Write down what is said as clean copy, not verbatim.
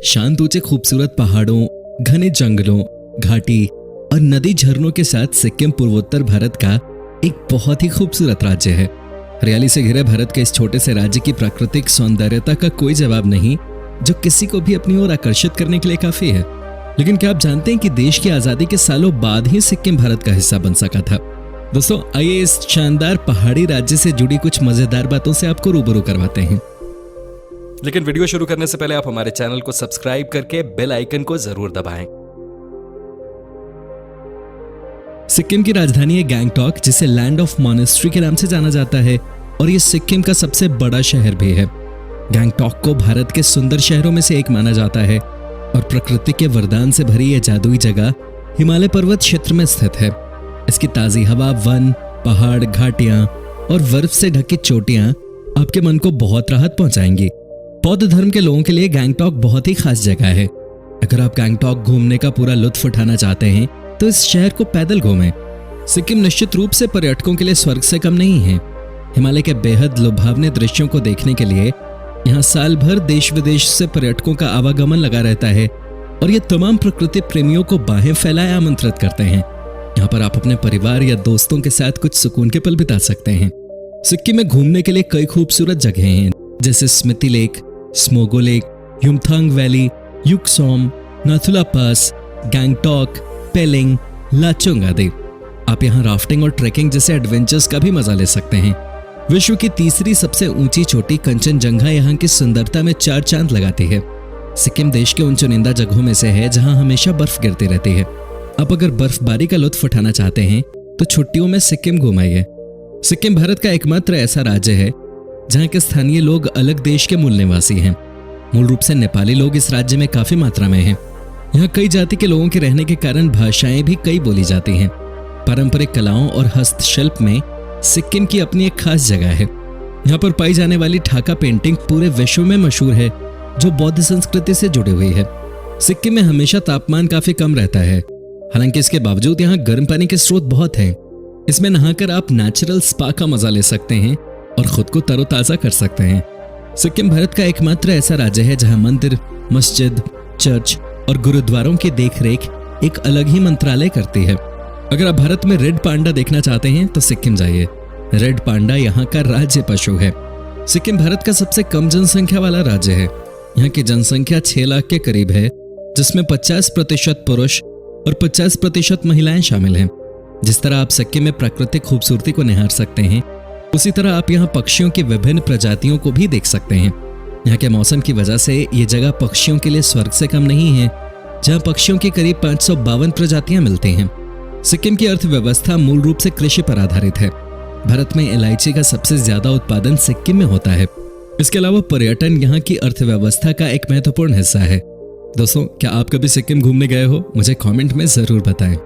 शांत ऊंचे खूबसूरत पहाड़ों, घने जंगलों, घाटी और नदी झरनों के साथ सिक्किम पूर्वोत्तर भारत का एक बहुत ही खूबसूरत राज्य है। हरियाली से घिरे भारत के इस छोटे से राज्य की प्राकृतिक सौंदर्यता का कोई जवाब नहीं, जो किसी को भी अपनी ओर आकर्षित करने के लिए काफी है। लेकिन क्या आप जानते हैं कि देश की आजादी के सालों बाद ही सिक्किम भारत का हिस्सा बन सका था? दोस्तों, आइए इस शानदार पहाड़ी राज्य से जुड़ी कुछ मजेदार बातों से आपको रूबरू करवाते हैं। लेकिन वीडियो शुरू करने से पहले आप हमारे चैनल को सब्सक्राइब करके बेल आइकन को जरूर दबाएं। सिक्किम की राजधानी है गैंगटॉक, जिसे लैंड ऑफ मॉनेस्ट्री के नाम से जाना जाता है, और ये सिक्किम का सबसे बड़ा शहर भी है। गैंगटॉक को भारत के सुंदर शहरों में से एक माना जाता है और प्रकृति के वरदान से भरी यह जादुई जगह हिमालय पर्वत क्षेत्र में स्थित है। इसकी ताजी हवा, वन, पहाड़, घाटियां और बर्फ से ढकी चोटियां आपके मन को बहुत राहत पहुंचाएंगी। बौद्ध धर्म के लोगों के लिए गैंगटॉक बहुत ही खास जगह है। अगर आप गैंगटॉक घूमने का पूरा लुत्फ उठाना चाहते हैं तो इस शहर को पैदल घूमें। सिक्किम निश्चित रूप से पर्यटकों के लिए स्वर्ग से कम नहीं है। हिमालय के बेहद लुभावने दृश्यों को देखने के लिए यहाँ साल भर देश विदेश से पर्यटकों का आवागमन लगा रहता है और ये तमाम प्रकृति प्रेमियों को बाहें फैलाए आमंत्रित करते हैं। यहाँ पर आप अपने परिवार या दोस्तों के साथ कुछ सुकून के पल बिता सकते हैं। सिक्किम में घूमने के लिए कई खूबसूरत जगहें हैं, जैसे स्मिति lake, Tsomgo lake, Yumthang valley, Yuksom, Nathula pass, Gangtok, Pelling, Lachung आदि। आप यहाँ राफ्टिंग और ट्रैकिंग जैसे एडवेंचर्स का भी मजा ले सकते हैं। विश्व की तीसरी सबसे ऊंची चोटी कंचनजंगा यहाँ की सुंदरता में चार चांद लगाती है। सिक्किम देश के उन चुनिंदा जगहों में से है जहाँ हमेशा बर्फ गिरती रहती है। आप अगर बर्फबारी का लुत्फ उठाना चाहते हैं तो छुट्टियों में सिक्किम घुमाइए। सिक्किम भारत का एकमात्र ऐसा राज्य है जहाँ के स्थानीय लोग अलग देश के मूल निवासी हैं। मूल रूप से नेपाली लोग इस राज्य में काफी मात्रा में हैं। यहाँ कई जाति के लोगों के रहने के कारण भाषाएं भी कई बोली जाती हैं। पारंपरिक कलाओं और हस्तशिल्प में सिक्किम की अपनी एक खास जगह है। यहाँ पर पाई जाने वाली ठाका पेंटिंग पूरे विश्व में मशहूर है, जो बौद्ध संस्कृति से जुड़ी हुई है। सिक्किम में हमेशा तापमान काफी कम रहता है, हालांकि इसके बावजूद यहाँ गर्म पानी के स्रोत बहुत हैं। इसमें नहाकर आप नेचुरल स्पा का मजा ले सकते हैं और खुद को तरोताजा कर सकते हैं। सिक्किम भारत का एकमात्र ऐसा राज्य है जहाँ मंदिर, मस्जिद, चर्च और गुरुद्वारों की देखरेख एक अलग ही मंत्रालय करती है। अगर आप भारत में रेड पांडा देखना चाहते हैं तो सिक्किम जाइए। रेड पांडा यहाँ का राज्य पशु है। सिक्किम भारत का सबसे कम जनसंख्या वाला राज्य है। यहाँ की जनसंख्या 6 लाख के करीब है, जिसमें 50% पुरुष और 50% महिलाएं शामिल हैं। जिस तरह आप सिक्किम में प्राकृतिक खूबसूरती को निहार सकते हैं, उसी तरह आप यहाँ पक्षियों की विभिन्न प्रजातियों को भी देख सकते हैं। यहाँ के मौसम की वजह से ये जगह पक्षियों के लिए स्वर्ग से कम नहीं है, जहाँ पक्षियों की करीब 552 प्रजातियां मिलती हैं। सिक्किम की अर्थव्यवस्था मूल रूप से कृषि पर आधारित है। भारत में इलायची का सबसे ज्यादा उत्पादन सिक्किम में होता है। इसके अलावा पर्यटन यहाँ की अर्थव्यवस्था का एक महत्वपूर्ण हिस्सा है। दोस्तों, क्या आप कभी सिक्किम घूमने गए हो? मुझे कमेंट में जरूर बताएं।